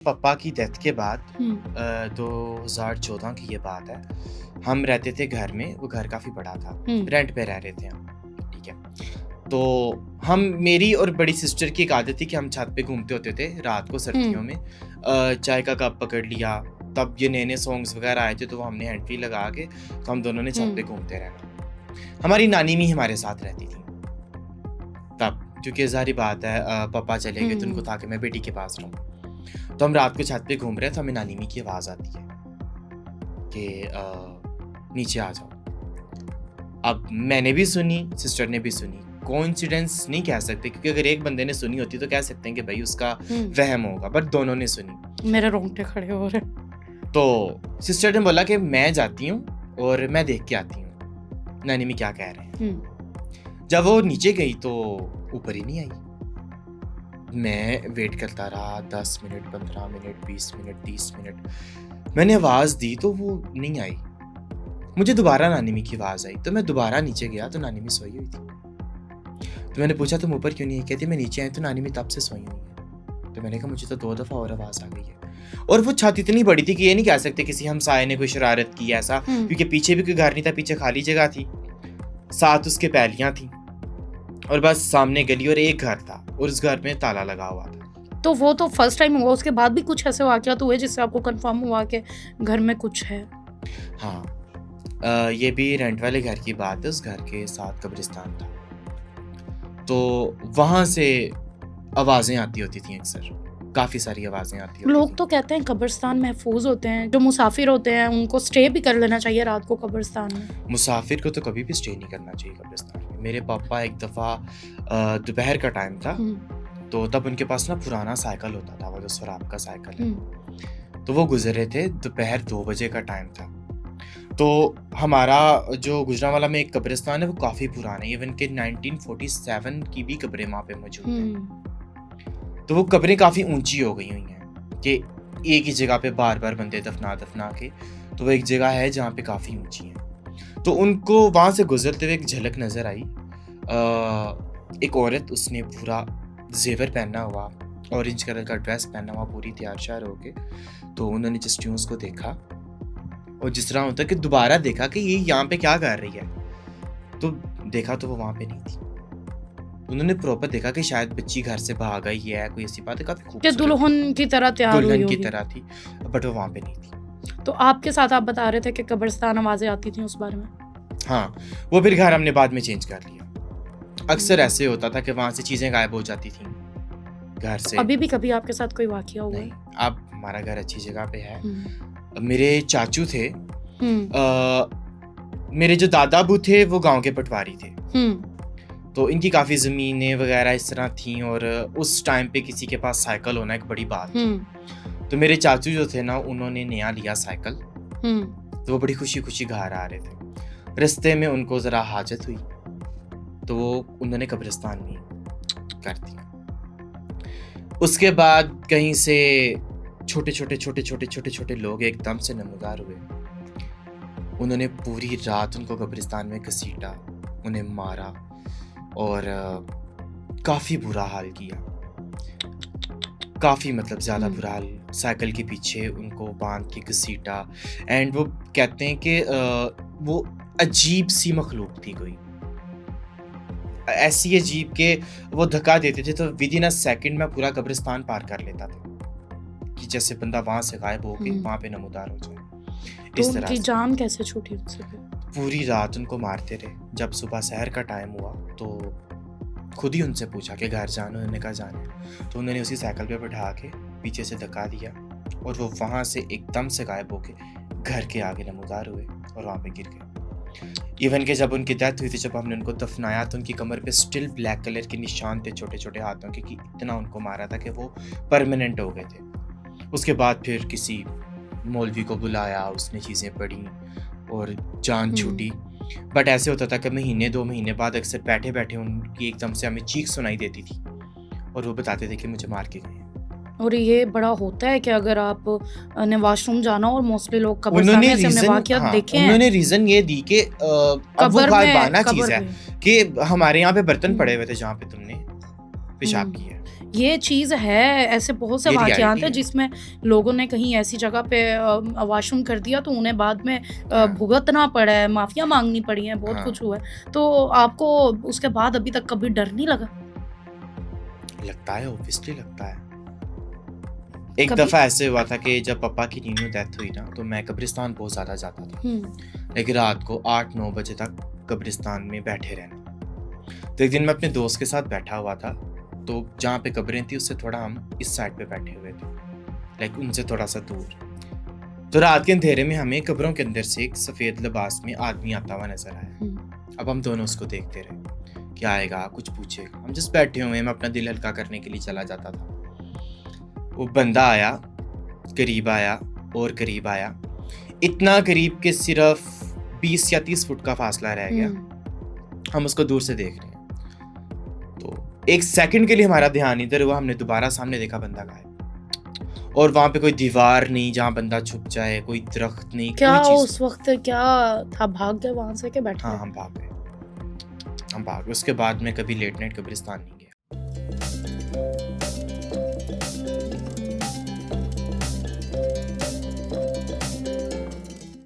पापा की डेथ के बाद हुँ, 2014 की ये बात है। हम रहते थे घर में, वो घर काफ़ी बड़ा था, हुँ, रेंट पे रह रहे थे हम, ठीक है। तो हम मेरी और बड़ी सिस्टर की एक आदत थी कि हम छत पे घूमते होते थे रात को हुँ, सर्दियों में। चाय का कप पकड़ लिया, तब ये नए-नए सॉन्ग्स वगैरह आए थे तो वो हमने हैंड फ्री लगा के तो हम दोनों ने छत पे हुँ, घूमते रहना। हमारी नानी भी हमारे साथ रहती थी तब, क्योंकि ज़ाहिर-सी बात है पापा चले गए तो उनको हुँ, था कि मैं बेटी के पास रहूँ। तो हम रात को छत पे घूम रहे हैं तो हमें नानी मी की आवाज़ आती है कि नीचे आ जाओ। अब मैंने भी सुनी, सिस्टर ने भी सुनी। कोइंसिडेंस नहीं कह सकते क्योंकि अगर एक बंदे ने सुनी होती तो कह सकते हैं कि भई उसका हुँ। वहम होगा, बट दोनों ने सुनी। मेरे रोंगटे खड़े हो रहे हैं। तो सिस्टर ने बोला कि मैं जाती हूँ और मैं देख के आती हूँ, नानी मी क्या कह रहे हैं। हुँ, जब वो नीचे गई तो ऊपर ही नहीं आई। मैं वेट करता रहा 10 मिनट, 15 मिनट, 20 मिनट, 30 मिनट। मैंने आवाज़ दी तो वो नहीं आई। मुझे दोबारा नानी मी की आवाज़ आई, तो मैं दोबारा नीचे गया तो नानी मी सोई हुई थी। तो मैंने पूछा तुम ऊपर क्यों नहीं आई? कहती मैं नीचे आई तो नानी मी तब से सोई हुई है। तो मैंने कहा मुझे तो 2 दफ़ा और आवाज़ आ गई है। और वो छत इतनी बड़ी थी कि ये नहीं कह सकते किसी हमसाये ने कोई शरारत की ऐसा, हुँ। क्योंकि पीछे भी कोई घर नहीं था, पीछे खाली जगह थी। साथ उसके पैलियाँ थी और बस सामने गली और एक घर था और उस घर में ताला लगा हुआ था। तो वो तो फर्स्ट टाइम हुआ, उसके बाद भी कुछ ऐसे वाक़यात हुए जिससे आपको कन्फर्म हुआ कि घर में कुछ है? हाँ, ये भी रेंट वाले घर की बात है, उस घर के साथ कब्रिस्तान था। तो वहाँ से आवाज़ें आती होती थीं अक्सर, काफ़ी सारी आवाज़ें आती होती लोग थीं। तो कहते हैं कब्रिस्तान महफ़ूज़ होते हैं, जो मुसाफ़िर होते हैं उनको स्टे भी कर लेना चाहिए रात को कब्रिस्तान में। मुसाफ़िर को तो कभी भी स्टे नहीं करना चाहिए कब्रिस्तान में। मेरे पापा एक दफ़ा दोपहर का टाइम था, हुँ, तो तब उनके पास ना पुराना साइकिल होता था, वो जो सराब का साइकिल है। हुँ, तो वो गुज़र रहे थे, दोपहर 2 बजे का टाइम था। तो हमारा जो गुजरांवाला में एक कब्रिस्तान है, वो काफ़ी पुराना है, इवन कि 1947 की भी कब्रें वहाँ पे मौजूद हैं। हुँ, तो वो कब्रें काफ़ी ऊँची हो गई हुई हैं कि एक ही जगह पे बार-बार बंदे दफ़ना-दफ़ना के, तो वो एक जगह है जहाँ पे काफ़ी ऊँची हैं। तो उनको वहाँ से गुज़रते हुए एक झलक नज़र आई। एक औरत, उसने पूरा ज़ेवर पहना हुआ, ऑरेंज कलर का ड्रेस पहना हुआ, पूरी तैयार-श्यार होके, तो उन्होंने जस्ट यूँ उसको देखा और जिस तरह होता है कि दोबारा देखा कि ये यहाँ पे क्या कर रही है? तो देखा तो वो वहाँ पे नहीं थी। उन्होंने प्रॉपर देखा कि शायद बच्ची घर से भाग आई है, कोई ऐसी बात है, काफ़ी कि खूबसूरत थी, दुल्हन की तरह तैयार हुई दुल्हन की होगी। तरह थी, बट वो वहाँ पे नहीं थी। तो आपके साथ आप बता रहे थे कि कब्रिस्तान आवाज़ें आती थी उस बारे में? हाँ, वो फिर घर हमने बाद में चेंज कर लिया। अक्सर हुँ। ऐसे होता था कि वहाँ से चीज़ें गायब हो जाती थीं, घर तो से। अभी भी कभी आपके साथ कोई वाक़या हुआ नहीं, है? अब हमारा घर अच्छी जगह पे है। हुँ, मेरे चाचू थे, हुँ, मेरे जो दादा-अबू थे वो गाँव के पटवारी थे। हुँ, तो इनकी काफ़ी ज़मीनें वग़ैरह इस तरह थीं और उस टाइम पे किसी के पास साइकिल होना एक बड़ी बात थी। हुँ, तो मेरे चाचू जो थे ना, उन्होंने नया लिया साइकिल, हुँ, तो वो बड़ी खुशी-खुशी घर आ रहे थे। रास्ते में उनको ज़रा हाजत हुई, तो वो उन्होंने कब्रिस्तान में कर दिया। उसके बाद कहीं से छोटे-छोटे, छोटे-छोटे, छोटे-छोटे लोग एकदम से नमूदार हुए। उन्होंने पूरी रात उनको कब्रिस्तान में घसीटा, उन्हें मारा और काफ़ी बुरा हाल किया। काफ़ी मतलब ज़्यादा हुँ, बुरा हाल, साइकिल के पीछे उनको बाँध के घसीटा। एंड वो कहते हैं कि वो अजीब-सी मखलूक थी कोई। ऐसी अजीब कि वो धक्का देते थे तो विदिन अ सेकंड मैं पूरा कब्रिस्तान पार कर लेता था, कि जैसे बंदा वहाँ से गायब होके हुँ। वहाँ पे नमूदार हो जाए, तो इस तरह उनकी से। जान कैसे छूटी उनसे फिर? पूरी रात उनको मारते रहे। जब सुबह सहर का टाइम हुआ तो खुद ही उनसे पूछा कि घर जाना? उन्होंने कहा जाना है। तो उन्होंने उसी साइकिल पे बिठा के पीछे से धक्का दिया और वो वहाँ से एकदम से गायब होके घर के आगे नमूदार हुए और वहाँ पे गिर गए। इवन कि जब उनकी डेथ हुई थी, जब हमने उनको दफनाया तो उनकी कमर पे स्टिल ब्लैक कलर के निशान थे छोटे-छोटे हाथों के, कि इतना उनको मारा था कि वो परमानेंट हो गए थे। उसके बाद फिर किसी मौलवी को बुलाया, उसने चीज़ें पढ़ी और जान छूटी। हुँ। बट ऐसे होता था कि महीने 2 महीने बाद अक्सर बैठे-बैठे उनकी एकदम से हमें चीख सुनाई देती थी और वो बताते थे कि मुझे मार के गए हैं। और ये बड़ा होता है कि अगर आप ने वॉशरूम जाना हो, और मोस्टली लोग कब्रिस्तान उन्होंने में ऐसे हमने रीज़न वाक़यात हाँ, देखे हैं। उन्होंने रीज़न ये दी कि अब वो गायबाना चीज़ कब्र है में। कि हमारे यहाँ पे बर्तन पड़े हुँ, हुए थे जहाँ पे तुमने पेशाब हुँ। किया है। ये चीज़ है, ऐसे बहुत से ये वाक़यात रियलिटी हैं है। जिसमें लोगों ने कहीं ऐसी जगह पे वॉशरूम कर दिया तो उन्हें बाद में हाँ, भुगतना पड़ा है, माफ़ियाँ माँगनी पड़ी हैं, बहुत हाँ, कुछ हुआ है। तो आपको उसके बाद अभी तक कभी डर नहीं लगा? लगता है, ऑब्वियसली लगता है। एक कभी दफ़ा ऐसे हुआ था कि जब पापा की न्यू डेथ हुई ना, तो मैं कब्रिस्तान बहुत ज़्यादा जाता था। हुँ, लाइक रात को 8-9 बजे तक कब्रिस्तान में बैठे रहना। तो एक दिन मैं अपने दोस्त के साथ बैठा हुआ था, तो जहाँ पे कब्रें थी उससे थोड़ा हम इस साइड पे बैठे हुए थे, लाइक उनसे थोड़ा-सा दूर। तो रात के अंधेरे में हमें कब्रों के अंदर से एक सफ़ेद लिबास में आदमी आता हुआ नज़र आया। हुँ, अब हम दोनों उसको देखते रहे, क्या आएगा, कुछ पूछेगा। हम जस्ट बैठे हुए हैं, मैं अपना दिल हल्का करने के लिए चला जाता था। वो बंदा आया, करीब आया और करीब आया। इतना करीब कि सिर्फ 20 या 30 फुट का फासला रह गया। हुँ। हम उसको दूर से देख रहे हैं। तो एक सेकंड के लिए हमारा ध्यान इधर हुआ, हमने दोबारा सामने देखा, बंदा गायब। और वहाँ पे कोई दीवार नहीं जहाँ बंदा छुप जाए, कोई दरख्त नहीं, क्या कोई चीज़ उस नहीं। वक़्त क्या था, भाग गए वहाँ से कि बैठे हाँ, रहे? हम भाग गए। हम भाग गए। उसके बाद मैं कभी लेट नाइट कब्रिस्तान नहीं गया।